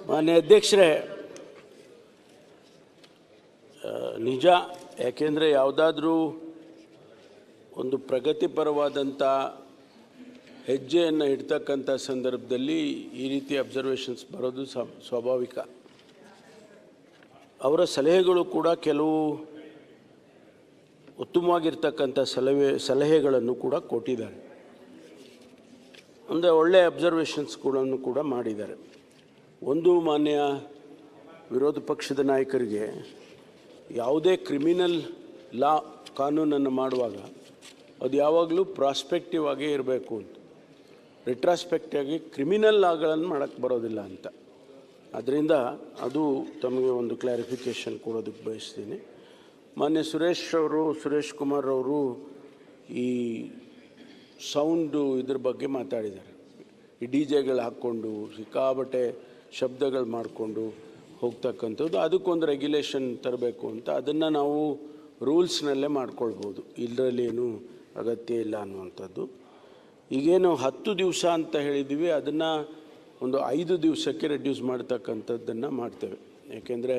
ಮಾನ್ಯ ಅಧ್ಯಕ್ಷರೇ, ನಿಜ. ಯಾಕೆಂದರೆ ಯಾವುದಾದ್ರೂ ಒಂದು ಪ್ರಗತಿಪರವಾದಂಥ ಹೆಜ್ಜೆಯನ್ನು ಇಡ್ತಕ್ಕಂಥ ಸಂದರ್ಭದಲ್ಲಿ ಈ ರೀತಿ ಅಬ್ಸರ್ವೇಷನ್ಸ್ ಬರೋದು ಸ್ವಾಭಾವಿಕ. ಅವರ ಸಲಹೆಗಳು ಕೂಡ ಕೆಲವು ಉತ್ತಮವಾಗಿರ್ತಕ್ಕಂಥ ಸಲಹೆಗಳನ್ನು ಕೂಡ ಕೊಟ್ಟಿದ್ದಾರೆ. ಒಂದು ಒಳ್ಳೆಯ ಅಬ್ಸರ್ವೇಷನ್ಸ್ಗಳನ್ನು ಕೂಡ ಮಾಡಿದ್ದಾರೆ. ಒಂದು, ಮಾನ್ಯ ವಿರೋಧ ಪಕ್ಷದ ನಾಯಕರಿಗೆ ಯಾವುದೇ ಕ್ರಿಮಿನಲ್ ಲಾ ಕಾನೂನನ್ನು ಮಾಡುವಾಗ ಅದು ಯಾವಾಗಲೂ ಪ್ರಾಸ್ಪೆಕ್ಟಿವ್ ಆಗೇ ಇರಬೇಕು ಅಂತ, ರಿಟ್ರಾಸ್ಪೆಕ್ಟಿವ್ ಆಗಿ ಕ್ರಿಮಿನಲ್ ಲಾಗಳನ್ನು ಮಾಡೋಕ್ಕೆ ಬರೋದಿಲ್ಲ ಅಂತ. ಅದರಿಂದ ಅದು ತಮಗೆ ಒಂದು ಕ್ಲಾರಿಫಿಕೇಷನ್ ಕೊಡೋದಕ್ಕೆ ಬಯಸ್ತೀನಿ. ಮಾನ್ಯ ಸುರೇಶ್ ಕುಮಾರ್ ಅವರು ಈ ಸೌಂಡು ಇದ್ರ ಬಗ್ಗೆ ಮಾತಾಡಿದ್ದಾರೆ. ಈ ಡಿ ಜೆಗಳು ಹಾಕ್ಕೊಂಡು ಸಿಕ್ಕಾಬಟ್ಟೆ ಶಬ್ದಗಳು ಮಾಡಿಕೊಂಡು ಹೋಗ್ತಕ್ಕಂಥದ್ದು, ಅದಕ್ಕೊಂದು ರೆಗ್ಯುಲೇಷನ್ ತರಬೇಕು ಅಂತ. ಅದನ್ನು ನಾವು ರೂಲ್ಸ್ನಲ್ಲೇ ಮಾಡ್ಕೊಳ್ಬೋದು, ಇದರಲ್ಲೇನು ಅಗತ್ಯ ಇಲ್ಲ ಅನ್ನುವಂಥದ್ದು. ಈಗೇನು 10 ದಿವಸ ಅಂತ ಹೇಳಿದ್ದೀವಿ, ಅದನ್ನು ಒಂದು 5 ದಿವಸಕ್ಕೆ ರೆಡ್ಯೂಸ್ ಮಾಡ್ತಕ್ಕಂಥದ್ದನ್ನು ಮಾಡ್ತೇವೆ. ಏಕೆಂದರೆ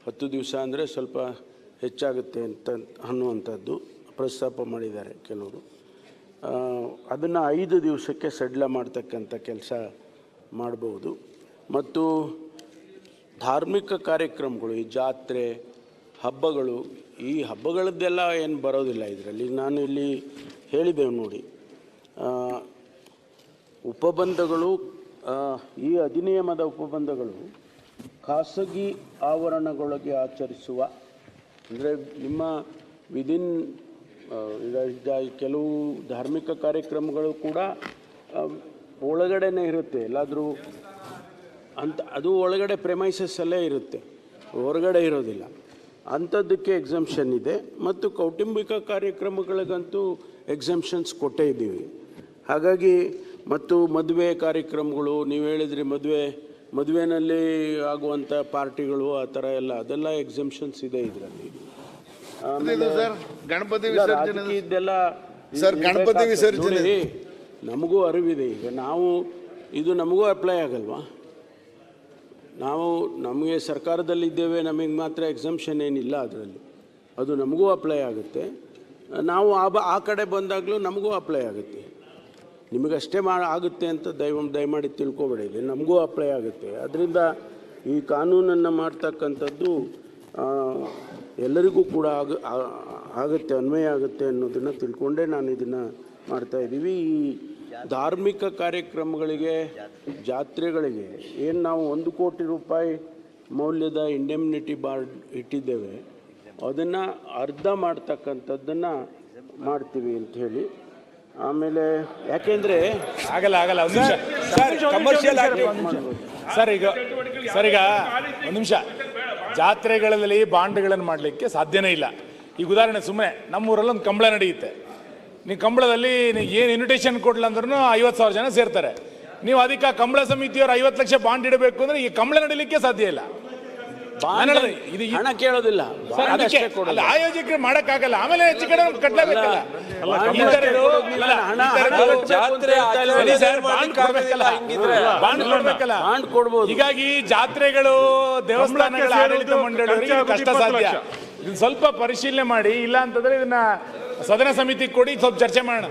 10 ದಿವಸ ಅಂದರೆ ಸ್ವಲ್ಪ ಹೆಚ್ಚಾಗುತ್ತೆ ಅಂತ ಅನ್ನುವಂಥದ್ದು ಪ್ರಸ್ತಾಪ ಮಾಡಿದ್ದಾರೆ ಕೆಲವರು. ಅದನ್ನು 5 ದಿವಸಕ್ಕೆ ಸಡಿಲ ಮಾಡ್ತಕ್ಕಂಥ ಕೆಲಸ ಮಾಡ್ಬೋದು. ಮತ್ತು ಧಾರ್ಮಿಕ ಕಾರ್ಯಕ್ರಮಗಳು, ಈ ಜಾತ್ರೆ, ಹಬ್ಬಗಳು, ಈ ಹಬ್ಬಗಳದ್ದೆಲ್ಲ ಏನು ಬರೋದಿಲ್ಲ ಇದರಲ್ಲಿ. ನಾನು ಇಲ್ಲಿ ಹೇಳಿದ್ದೇವೆ ನೋಡಿ, ಉಪಬಂಧಗಳು, ಈ ಅಧಿನಿಯಮದ ಉಪಬಂಧಗಳು ಖಾಸಗಿ ಆವರಣಗಳಿಗೆ ಆಚರಿಸುವ, ಅಂದರೆ ನಿಮ್ಮ ವಿದಿನ್ ಕೆಲವು ಧಾರ್ಮಿಕ ಕಾರ್ಯಕ್ರಮಗಳು ಕೂಡ ಒಳಗಡೆನೇ ಇರುತ್ತೆ, ಎಲ್ಲಾದರೂ ಅಂತ, ಅದು ಒಳಗಡೆ ಪ್ರೆಮೈಸಸ್ಸಲ್ಲೇ ಇರುತ್ತೆ, ಹೊರಗಡೆ ಇರೋದಿಲ್ಲ. ಅಂಥದ್ದಕ್ಕೆ ಎಕ್ಸಂಪ್ಷನ್ ಇದೆ. ಮತ್ತು ಕೌಟುಂಬಿಕ ಕಾರ್ಯಕ್ರಮಗಳಿಗಂತೂ ಎಕ್ಸಂಪ್ಷನ್ಸ್ ಕೊಟ್ಟೇ ಇದ್ದೀವಿ. ಹಾಗಾಗಿ ಮತ್ತು ಮದುವೆ ಕಾರ್ಯಕ್ರಮಗಳು, ನೀವು ಹೇಳಿದ್ರಿ ಮದುವೆನಲ್ಲಿ ಆಗುವಂಥ ಪಾರ್ಟಿಗಳು, ಆ ಥರ ಎಲ್ಲ, ಅದೆಲ್ಲ ಎಕ್ಸಂಪ್ಷನ್ಸ್ ಇದೆ ಇದರಲ್ಲಿ. ಗಣಪತಿ ಇದೆಲ್ಲ ಗಣಪತಿ ವಿಸರ್ಜನೆ ನಮಗೂ ಅರಿವಿದೆ. ಈಗ ನಾವು ಇದು ನಮಗೂ ಅಪ್ಲೈ ಆಗಲ್ವಾ? ನಮಗೆ ಸರ್ಕಾರದಲ್ಲಿದ್ದೇವೆ, ನಮಗೆ ಮಾತ್ರ ಎಕ್ಸಂಪ್ಷನ್ ಏನಿಲ್ಲ ಅದರಲ್ಲಿ, ಅದು ನಮಗೂ ಅಪ್ಲೈ ಆಗುತ್ತೆ. ನಾವು ಆ ಕಡೆ ಬಂದಾಗಲೂ ನಮಗೂ ಅಪ್ಲೈ ಆಗುತ್ತೆ. ನಿಮಗಷ್ಟೇ ಆಗುತ್ತೆ ಅಂತ ದಯಮಾಡಿ ತಿಳ್ಕೊಬೇಡಿ, ಇದು ನಮಗೂ ಅಪ್ಲೈ ಆಗುತ್ತೆ. ಅದರಿಂದ ಈ ಕಾನೂನನ್ನು ಮಾಡ್ತಕ್ಕಂಥದ್ದು ಎಲ್ಲರಿಗೂ ಕೂಡ ಆಗುತ್ತೆ, ಅನ್ವಯ ಆಗುತ್ತೆ ಅನ್ನೋದನ್ನು ತಿಳ್ಕೊಂಡೇ ನಾನು ಇದನ್ನು ಮಾಡ್ತಾಯಿದ್ದೀವಿ. ಈ ಧಾರ್ಮಿಕ ಕಾರ್ಯಕ್ರಮಗಳಿಗೆ, ಜಾತ್ರೆಗಳಿಗೆ ಏನು ನಾವು 1 ಕೋಟಿ ರೂಪಾಯಿ ಮೌಲ್ಯದ ಇಂಡೆಮ್ನಿಟಿ ಬಾಂಡ್ ಇಟ್ಟಿದ್ದೇವೆ, ಅದನ್ನು ಅರ್ಧ ಮಾಡ್ತಕ್ಕಂಥದ್ದನ್ನು ಮಾಡ್ತೀವಿ ಅಂತ ಹೇಳಿ. ಆಮೇಲೆ ಯಾಕೆಂದರೆ ಆಗಲ್ಲ ಒಂದು ನಿಮಿಷ ಸರ್, ಕಮರ್ಷಿಯಲ್ ಸರ್, ಈಗ ಒಂದು ನಿಮಿಷ, ಜಾತ್ರೆಗಳಲ್ಲಿ ಬಾಂಡ್ಗಳನ್ನು ಮಾಡಲಿಕ್ಕೆ ಸಾಧ್ಯನೇ ಇಲ್ಲ. ಈಗ ಉದಾಹರಣೆ, ಸುಮ್ಮನೆ ನಮ್ಮೂರಲ್ಲಿ ಒಂದು ಕಂಬಳ ನಡೆಯುತ್ತೆ. ನೀವು ಕಂಬಳದಲ್ಲಿ ಏನು ಇನ್ವಿಟೇಷನ್ ಕೊಡಲ ಅಂದ್ರೂ 50,000 ಜನ ಸೇರ್ತಾರೆ. ನೀವು ಅದಕ್ಕೆ ಕಂಬಳ ಸಮಿತಿಯವರು 50 ಲಕ್ಷ ಬಾಂಡ್ ಇಡಬೇಕು ಅಂದರೆ ಈ ಕಂಬಳ ನಡೀಲಿಕ್ಕೆ ಸಾಧ್ಯ ಇಲ್ಲ. ಹಣ ಕೇಳೋದಿಲ್ಲ, ಆಯೋಜಕರು ಮಾಡಕ್ಕಾಗಲ್ಲ. ಆಮೇಲೆ ಹೆಚ್ಚು ಕಡೆ ಕಟ್ಟಲೇಬೇಕಲ್ಲ. ಹೀಗಾಗಿ ಜಾತ್ರೆಗಳು, ದೇವಸ್ಥಾನಗಳ ಆಡಳಿತ ಮಂಡಳಿಯವರಿಗೆ ಕಷ್ಟ ಸಾಧ್ಯ. ಇದನ್ನ ಸ್ವಲ್ಪ ಪರಿಶೀಲನೆ ಮಾಡಿ, ಇಲ್ಲ ಅಂತಂದ್ರೆ ಇದನ್ನ ಸದನ ಸಮಿತಿ ಕೊಡಿ, ಸ್ವಲ್ಪ ಚರ್ಚೆ ಮಾಡೋಣ.